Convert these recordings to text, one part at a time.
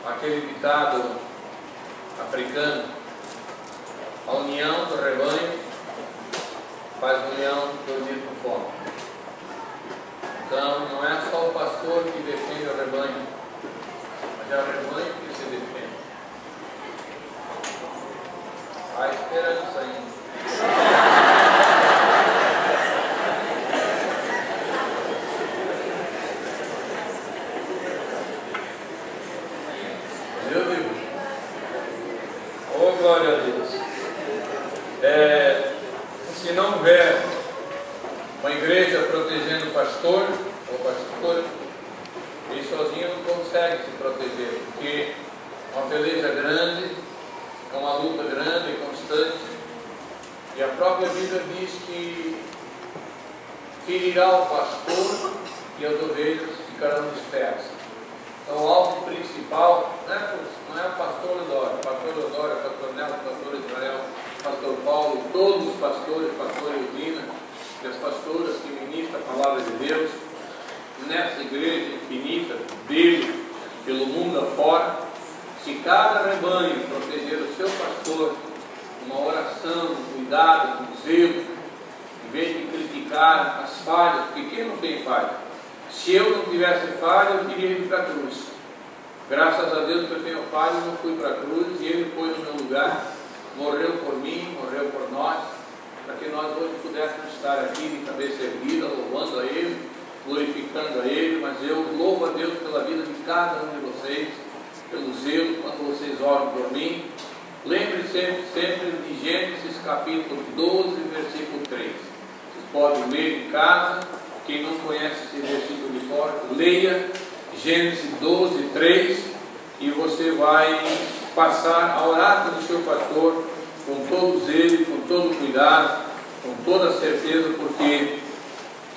aquele ditado africano: a união do rebanho faz união dormir com fome. Então não é só o pastor que defende o rebanho, mas é o rebanho que se defende. Há esperança ainda. Glória a Deus. Se não houver uma igreja protegendo o pastor ou pastora, ele sozinho não consegue se proteger, porque é uma peleja grande, é uma luta grande e constante, e a própria Bíblia diz que ferirá o pastor e as ovelhas ficarão dispersas. Então o alvo principal não é o pastor Eudório, pastor Nelo, pastor Israel, pastor Paulo, todos os pastores, pastor Eudina e as pastoras que ministram a palavra de Deus nessa igreja infinita dele, pelo mundo afora. Se cada rebanho proteger o seu pastor com uma oração, com cuidado, com zelo, em vez de criticar as falhas, porque quem não tem falha? Se eu não tivesse falha, eu queria ir para a cruz. Graças a Deus que eu tenho falha, eu não fui para a cruz, e Ele foi no meu lugar, morreu por mim, morreu por nós, para que nós hoje pudéssemos estar aqui de cabeça erguida, louvando a Ele, glorificando a Ele. Mas eu louvo a Deus pela vida de cada um de vocês, pelo zelo, quando vocês oram por mim. Lembre-se sempre de Gênesis capítulo 12, versículo 3. Vocês podem ler em casa. Quem não conhece esse versículo de cor, leia Gênesis 12, 3, e você vai passar a orar pelo seu pastor com todo zelo, com todo cuidado, com toda certeza, porque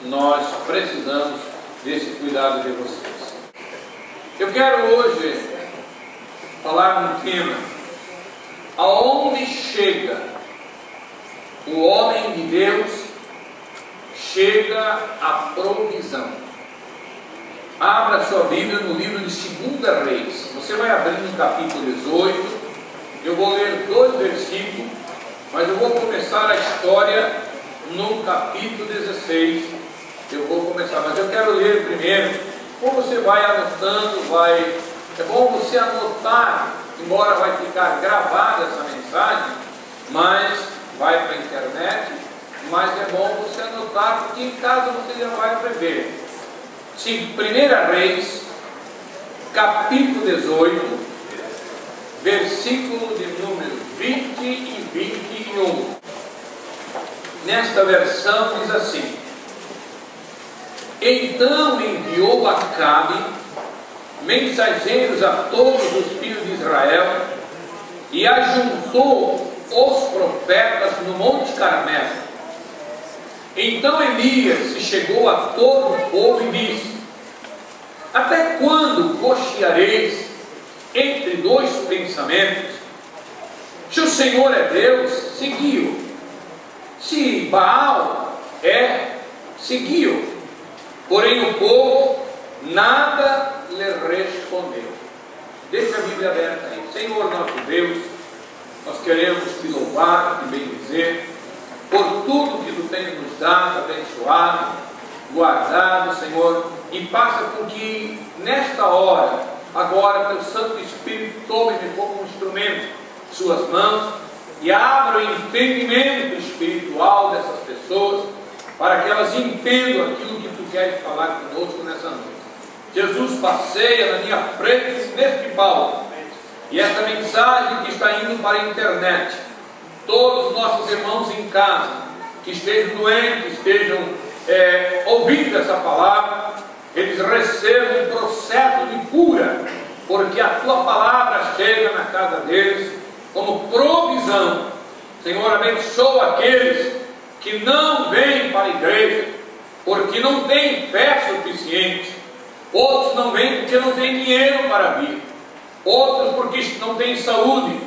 nós precisamos desse cuidado de vocês. Eu quero hoje falar um tema: aonde chega o homem de Deus, chega a provisão. Abra sua Bíblia no livro de 2 Reis. Você vai abrir no capítulo 18. Eu vou ler 2 versículos, mas eu vou começar a história no capítulo 16. Eu vou começar, mas eu quero ler primeiro. Como você vai anotando, é bom você anotar, embora vai ficar gravada essa mensagem, mas vai para a internet. Mas é bom você anotar, porque em casa você já vai prever. 1 Reis, capítulo 18, versículo de número 20 e 21. Nesta versão diz assim: então enviou Acabe mensageiros a todos os filhos de Israel e ajuntou os profetas no Monte Carmelo. Então Elias se chegou a todo o povo e disse: até quando cocheareis entre dois pensamentos? Se o Senhor é Deus, segui-o. Se Baal é, segui-o. Porém o povo nada lhe respondeu. Deixa a Bíblia aberta aí. Senhor nosso Deus, nós queremos te louvar, te bendizer por tudo que tu tens nos dado, abençoado, guardado, Senhor, e passa com que nesta hora, agora, teu Santo Espírito tome-me como um instrumento em suas mãos e abra o entendimento espiritual dessas pessoas, para que elas entendam aquilo que tu queres falar conosco nessa noite. Jesus, passeia na minha frente neste palco, e essa mensagem que está indo para a internet, todos os nossos irmãos em casa, que estejam doentes, estejam ouvindo essa palavra, eles recebam um processo de cura, porque a tua palavra chega na casa deles como provisão. Senhor, abençoa aqueles que não vêm para a igreja porque não têm fé suficiente, outros não vêm porque não têm dinheiro para vir, outros porque não têm saúde.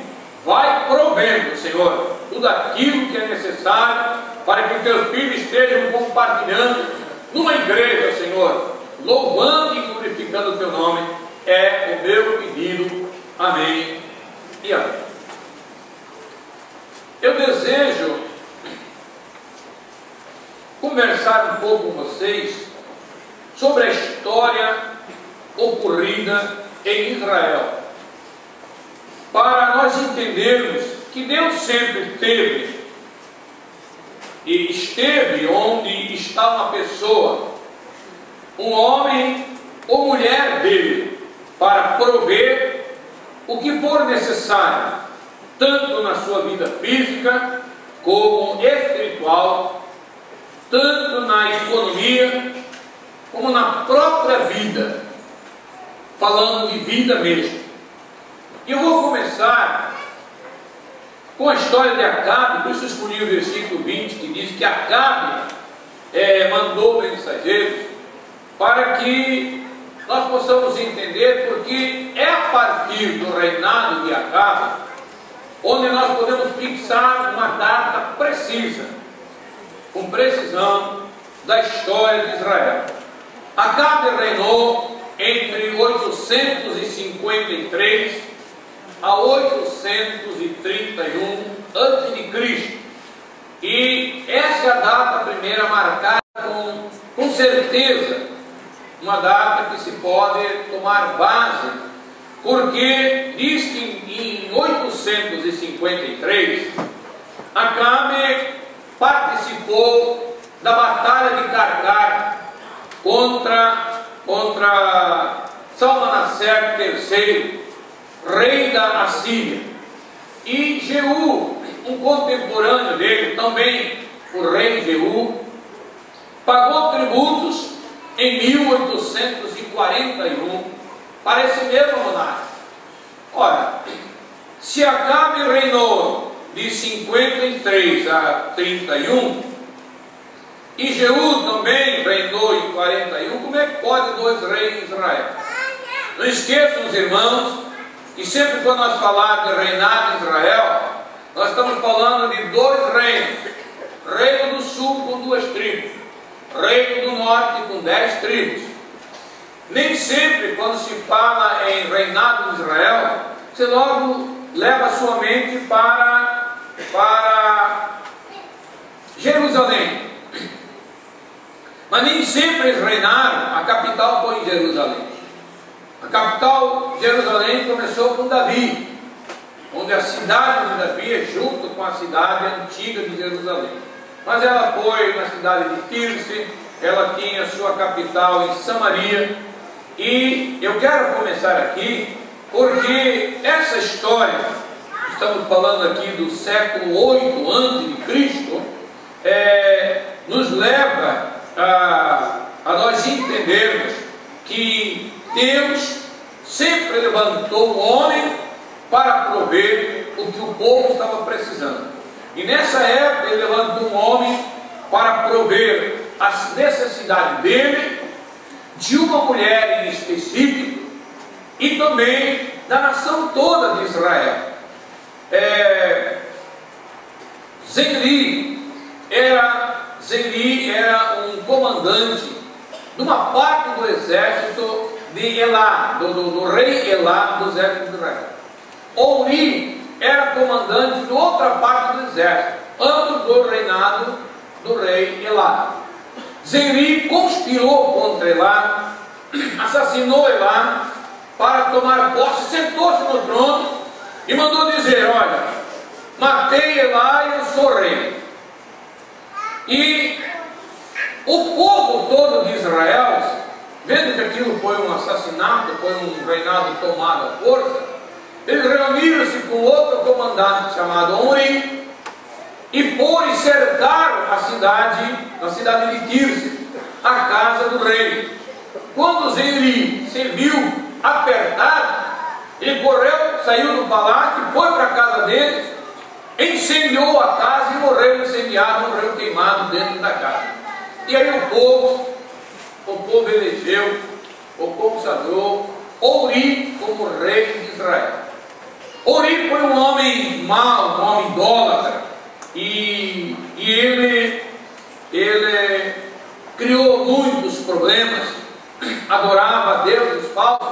Vai provendo, Senhor, tudo aquilo que é necessário para que os teus filhos estejam compartilhando numa igreja, Senhor, louvando e glorificando o teu nome. É o meu pedido vocês sobre a história ocorrida em Israel, para nós entendermos que Deus sempre teve e esteve onde está uma pessoa, um homem ou mulher dele, para prover o que for necessário, tanto na sua vida física como espiritual, tanto na economia como na própria vida, falando de vida mesmo. E eu vou começar com a história de Acabe, por isso escolhi o versículo 20, que diz que Acabe mandou mensageiros para que nós possamos entender, porque é a partir do reinado de Acabe onde nós podemos fixar uma data precisa, com precisão, da história de Israel. Acabe reinou entre 853 a 831 a.C. E essa é a data primeira marcada com certeza, uma data que se pode tomar base, porque diz que em 853 Acabe participou da batalha de Carcar contra Salmanassar III, rei da Assíria. E Jeú, um contemporâneo dele, também o rei Jeú, pagou tributos em 1841 para esse mesmo monarca. Ora, se Acabe reinou de 53 a 31 e Jeú também reinou em 41, como é que pode dois reis em Israel? Não esqueçam, os irmãos, que sempre quando nós falarmos de reinado em Israel, nós estamos falando de dois reinos: reino do sul com 2 tribos, reino do norte com 10 tribos. Nem sempre quando se fala em reinado de Israel, você logo leva a sua mente para Jerusalém. Mas nem sempre eles reinaram, a capital foi em Jerusalém. A capital de Jerusalém começou com Davi, onde a cidade de Davi é junto com a cidade antiga de Jerusalém. Mas ela foi na cidade de Tirse, ela tinha sua capital em Samaria. E eu quero começar aqui, porque essa história, estamos falando aqui do século 8 a.C., nos leva a nós entendermos que Deus sempre levantou um homem para prover o que o povo estava precisando. E nessa época ele levantou um homem para prover as necessidades dele, de uma mulher em específico, e também da nação toda de Israel. Zenri era um comandante de uma parte do exército de Elá, do rei Elá, do exército de Israel. Omri era comandante de outra parte do exército, ambos do reinado do rei Elá. Zenri conspirou contra Elá, assassinou Elá para tomar posse, sentou-se no trono e mandou dizer: olha, matei Elá e eu sou rei. E o povo todo de Israel, vendo que aquilo foi um assassinato, foi um reinado tomado à força, eles reuniram-se com outro comandante chamado Omri e foram e cercaram a cidade de Tirse, a casa do rei. Quando Zenri se viu apertado, ele correu, saiu do palácio, foi para a casa deles, incendiou a casa e morreu incendiado, morreu queimado dentro da casa. E aí o povo elegeu, o consagrou Omri como rei de Israel. Omri foi um homem mau, um homem idólatra, e ele criou muitos problemas, adorava a deuses falsos.